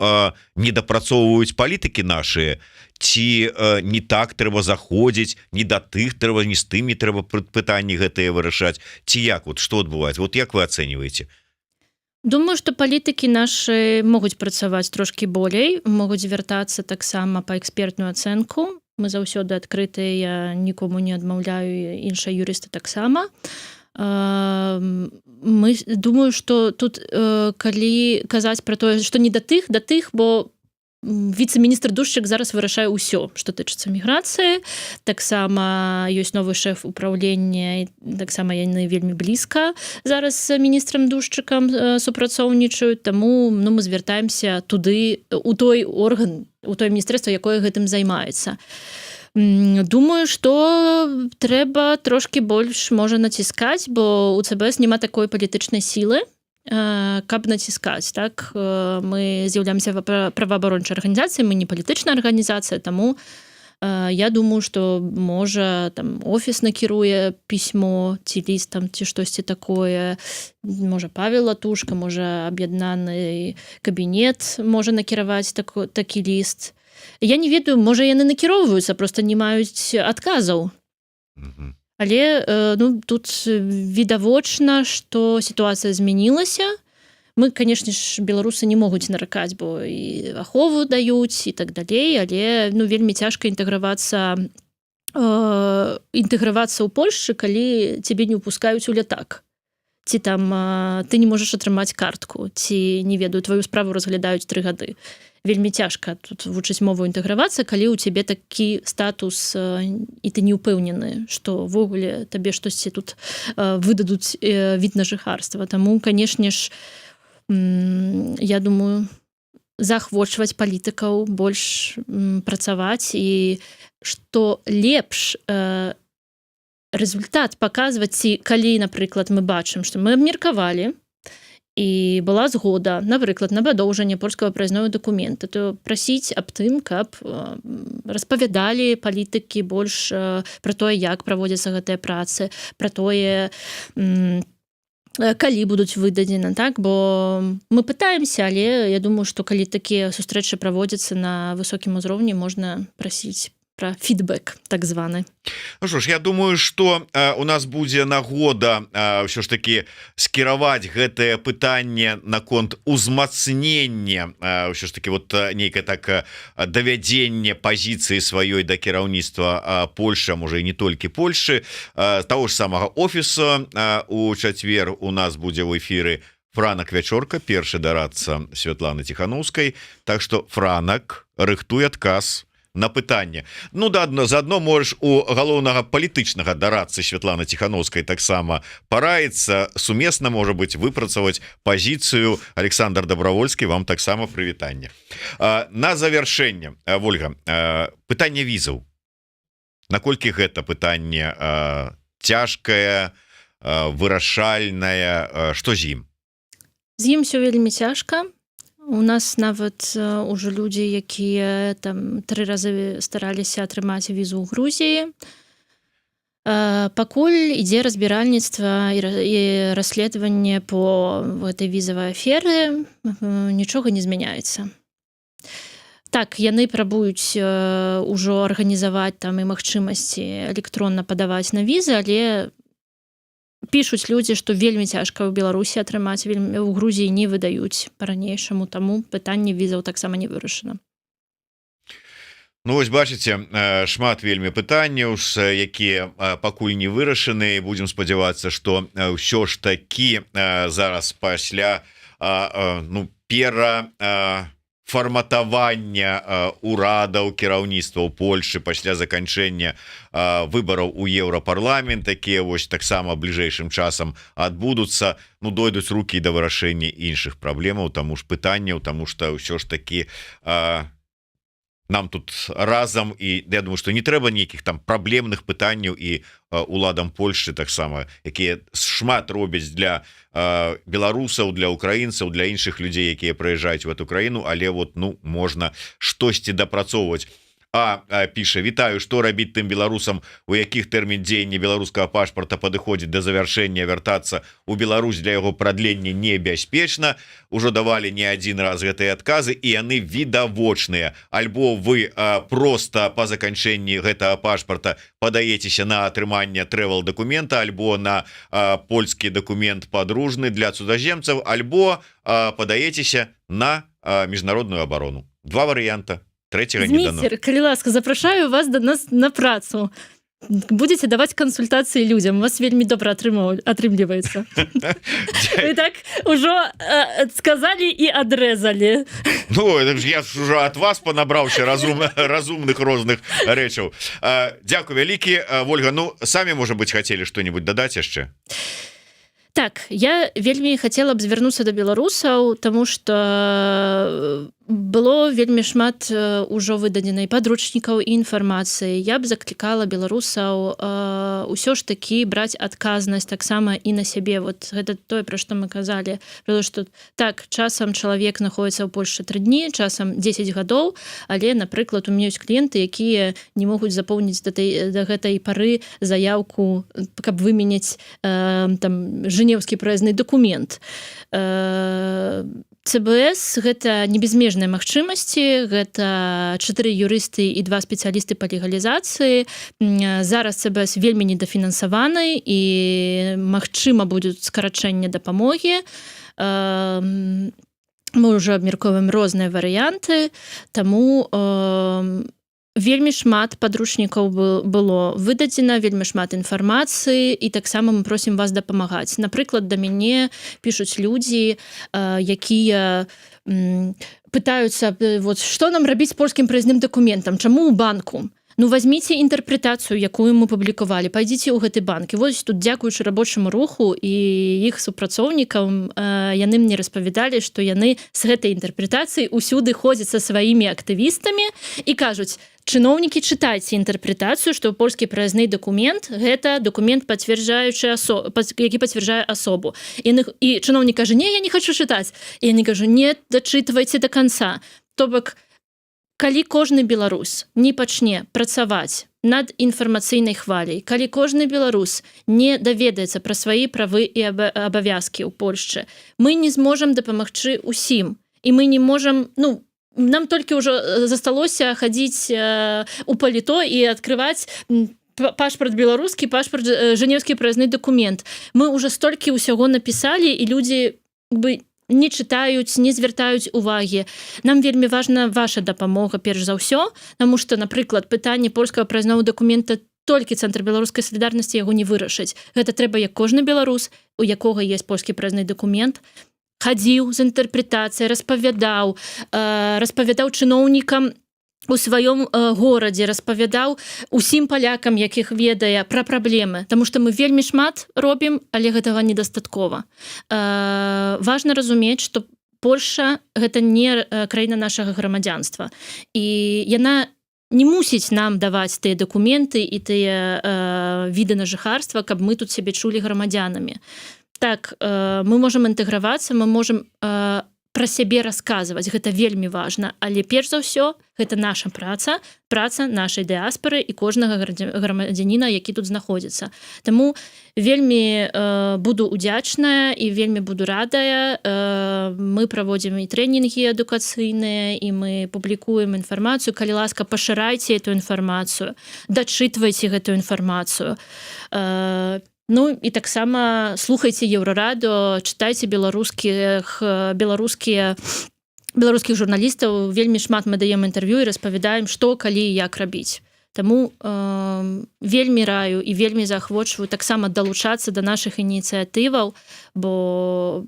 недапрацоўваюць палітыкі нашыя, ці не так трэба заходзіць, не да тых трэба, не з тымі трэба пытанні гэтыя вырашаць, ці як, вот што адбываецца, вот як вы ацэньваеце? Думаю, што палітыкі нашы могуць працаваць трошкі болей, могуць звяртацца таксама па экспертную ацэнку. Мы заўсёды адкрытыя, я нікому не адмаўляю, іншыя юрысты таксама. Думаю, што тут, калі казаць пра тое, што не да тых, бо віцэ-міністр Душчык зараз вырашае ўсё, што тычыцца міграцыі. Таксама ёсць новы шэф управлення, таксама яны вельмі блізка зараз з міністрам Душчыкам супрацоўнічаюць, таму, ну, мы звяртаемся туды, у той орган, у той міністэрства, якое гэтым займаецца. Думаю, што трэба трошкі больш можа націскаць, бо у ЦБС няма такой палітычнай сілы, каб націскаць. Так? Мы з'яўляемся праваабарончай арганізацыяй, мы не палітычная арганізацыя, таму Я думаю, што можа там офіс накіруе пісьмо ці лістам ці штосьці такое, можа Павел Латушка, можа аб'яднаны кабінет можа накіраваць такі ліст. Я не ведаю, можа яны накіроўваюцца, просто не маюць адказаў. Але ну, тут відавочна, што сітуацыя змянілася. Мы, конечно ж, беларусы не могуць наракаць, бо і ахову даюць і так далей, але ну, вельмі цяжка інтэгравацца ў Польшчы, калі цябе не ўпускаюць у лятак. Ці там ты не можаш атрымаць картку, ці, не ведаю, тваю справу разглядаюць 3 гады. Вельмі цяжка тут вучыць мову інтэгравацца, калі ў цябе такі статус і ты не ўпэўнены, што ввогуле табе штосьці тут выдадуць від на жыхарства. Таму, канешне ж, я думаю, заахвочваць палітыкаў больш працаваць і што лепш рэзультат паказваць, ці калі, напрыклад, мы бачым, што мы абмеркавалі і была згода, напрыклад, на падоўжанне польскага праязнога дакумента, то прасіць аб тым, каб распавядалі палітыкі больш пра тое, як праводзяцца гэтыя працы, пра тое, калі будуць выдадзены, так? Бо мы пытаемся, але я думаю, што калі такія сустрэчы праводзяцца на высокім узроўні, можна прасіць пра фідбэк так званы. Ну що ж, я думаю, што у нас будзе нагода ўсё ж таки скіраваць гэтае пытанне наконт узмацнення, ўсё ж таки вот нейкае так давядзенне пазіцыі сваёй да кіраўніцтва Польши, а можа і не толькі Польши, таго ж самага офіса. У чацвер у нас будзе ў эфіры Франак Вячорка, першы дарадца Святланы Ціханаўскай. Так што, Франак, рыхтуй адказ на пытанне. Ну да, заодно можаш у галоўнага палітычнага дарадцы Святланы Ціханаўскай таксама параіцца, сумесна, можа быць, выпрацаваць пазіцыю. Александр Добравольскі, вам таксама прывітанне. На завяршэнне, Вольга, пытанне візаў. Наколькі гэта пытанне цяжкае, вырашальнае, што з ім? З ім усё вельмі цяжка. У нас нават ужо людзі, якія там 3 разы стараліся атрымаць візу ў Грузіі. Пакуль ідзе разбіральніцтва і расследаванне по гэтай візавай аферы, нічога не змяняецца. Так, яны прабуюць ужо арганізаваць там і магчымасці электронна падаваць на візы, але пішуць людзі, што вельмі цяжка ў Беларусі атрымаць, вельмі ў Грузіі не выдаюць па-ранейшаму, таму пытанне візаў таксама не вырашана. Ну вось бачыце, шмат вельмі пытанняў, якія пакуль не вырашаны. Будзем спадзявацца, што ўсё ж такі зараз пасля фарматавання урадаў кіраўніцтва ў Польшчы пасля заканчэння выбараў у Еўрапарламент, такія вось таксама бліжэйшым часам адбудуцца, ну дойдуць рукі да вырашэння іншых праблемаў, таму ж пытанняў, таму што ўсё ж такі нам тут разам, і я думаю, што не трэба нейкіх там праблемных пытанняў і уладам Польшчы таксама, якія шмат робяць для беларусаў, для украінцаў, для іншых людзей, якія прыязджаюць в эту краіну, але вот ну можна штосьці дапрацоўваць. Піша: вітаю, што рабіць тым беларусам, у якіх тэрмін дзеяння беларускага пашпарта падыходзіць да завяршэння, вяртацца ў Беларусь для яго прадлення небяспечна. Ужо давалі не адзін раз гэтыя адказы, і яны відавочныя. Альбо вы просто па заканчэнні гэтага пашпарта падаецеся на атрыманне трэвел дакумента, альбо на польскі дакумент падружны для цудаземцаў, альбо падаецеся на міжнародную абарону. 2 варыянта. Зміцер, калі ласка, запрашаю вас до нас на працу. Будете даваць кансультацыі людзям, у вас вельмі добра атрымліваецца. Вы так ужо сказалі і адрэзалі. Ну, я ж ужо ад вас панабраўся разумных розных рэчаў. Дзякуй вялікі, Вольга. Ну, самі, можа быць, хацелі што-нибудь дадаць яшчэ? Так, я вельмі хацела б звярнуцца да беларусаў, таму што было вельмі шмат ужо выдадзенай падручнікаў і інфармацыі. Я б заклікала беларусаў ўсё ж такі браць адказнасць таксама і на сябе. Вот гэта тое, пра што мы казалі. Пра што так, часам чалавек знаходзіцца ў Польшчы 3 дні, часам 10 гадоў, але, напрыклад, у мяне ёсць кліенты, якія не могуць запоўніць да гэтай пары заяўку, каб выменяць там жэнеўскі праездны дакумент. ЦБС гэта не безмежныя магчымасці, гэта 4 юрысты і 2 спецыялісты па легалізацыі. Зараз ЦБС вельмі недафінансаваны і магчыма будуць скарачэнне дапамогі. Мы ўжо абмяркоўваем розныя варыянты, таму вельмі шмат падручнікаў было выдадзена, вельмі шмат інфармацыі, і таксама мы просім вас дапамагаць. Напрыклад, да мяне пішуць людзі, якія пытаюцца, вот, што нам рабіць з польскім праездным дакументам, чаму ў банку? Ну, возьмите інтэрпрэтацыю, якую мы публікавалі, пайдзіце ў гэты банк. І вось тут, дзякуючы рабочаму руху і іх супрацоўнікам, яны мне распавядалі, што яны з гэтай інтэрпрэтацыі ўсюды ходзяць са сваімі актывістамі і кажуць: чыноўнікі, чытайце інтэрпрэтацыю, што польскі праязны дакумент – гэта дакумент, які пацвярджае асобу. І чыноўнік кажа: не, я не хочу чытаць. І яны кажу: не, дачытвайце да канца. То бок, калі кожны беларус не пачне працаваць над інфармацыйнай хваляй, калі кожны беларус не даведаецца пра свае правы і абавязкі ў Польшчы, мы не зможам дапамагчы ўсім. І мы не можам, нам толькі ўжо засталося хадзіць у паліто і адкрываць пашпарт беларускі, пашпарт жэнеўскі праязны дакумент. Мы ўжо столькі ўсяго напісалі, і людзі не чытаюць, не звяртаюць увагі. Нам вельмі важна ваша дапамога, перш за ўсё, таму што, напрыклад, пытанне польскага праязнога дакумента толькі Цэнтр беларускай салідарнасці яго не вырашыць. Гэта трэба, як кожны беларус, у якога ёсць польскі праязны дакумент, хадзіў з інтэрпрэтацыяй, распавядаў чыноўнікам у сваём горадзе, распавядаў усім палякам, якіх ведае, пра праблемы. Таму што мы вельмі шмат робім, але гэтага недастаткова. Важна разумець, што Польшча – гэта не краіна нашага грамадзянства. І яна не мусіць нам даваць тыя дакументы і тыя віды на жыхарства, каб мы тут сябе чулі грамадзянамі. Так, мы можам інтэгравацца, мы можам пра сябе расказваць, гэта вельмі важна, але перш за ўсё гэта наша праца нашай дыаспары і кожнага грамадзяніна, які тут знаходзіцца. Таму вельмі буду удзячная і вельмі буду радая. Мы праводзім і трэнінгі адукацыйныя, і мы публікуем інфармацыю. Калі ласка, пашырайце эту інфармацыю, дачытвайце гэтую інфармацыю. І таксама слухайце Еўрарадыё, чытайце беларускіх журналістаў. Вельмі шмат мы даем інтэрв'ю і распавядаем, што, калі і як рабіць. Таму вельмі раю і вельмі заахвочваю таксама далучацца да нашых ініцыятываў, бо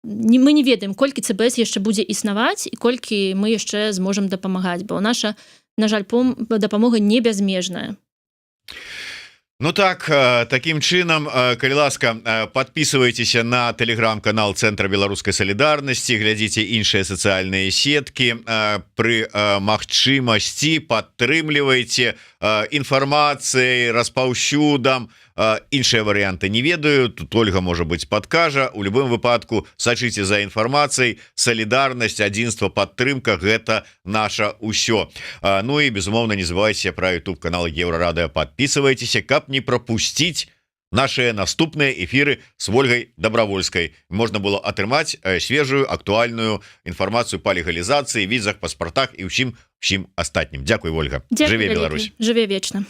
мы не ведаем, колькі ЦБС яшчэ будзе існаваць і колькі мы яшчэ зможам дапамагаць, бо наша, на жаль, дапамога не бязмежная. Ну так, таким чынам, калі ласка, подписывайтеся на телеграм-канал Цэнтра беларускай салідарнасці, глядзіце іншыя сацыяльныя сеткі, пры магчымасці падтрымлівайце інфармацыяй, распаўсюдам. Іншыя варыянты не ведаю, тут Ольга, можа быць, падкажа. У любым выпадку сачыце за інфармацыяй. Салідарнасць, адзінства, падтрымка – гэта наша ўсё. Ну і, безумоўна, не забывайце пра YouTube-канал Еўрарадыё, подписывайтеся, каб не пропусціць наши наступныя эфиры с Ольгой Добровольской. Можна было атрымаць свежую, актуальную інфармацыю па легалізацыі, візах, паспартах і ўсім астатнім. Дзякуй, Ольга. Дзякуй, жыве Беларусь. Жыве вечна.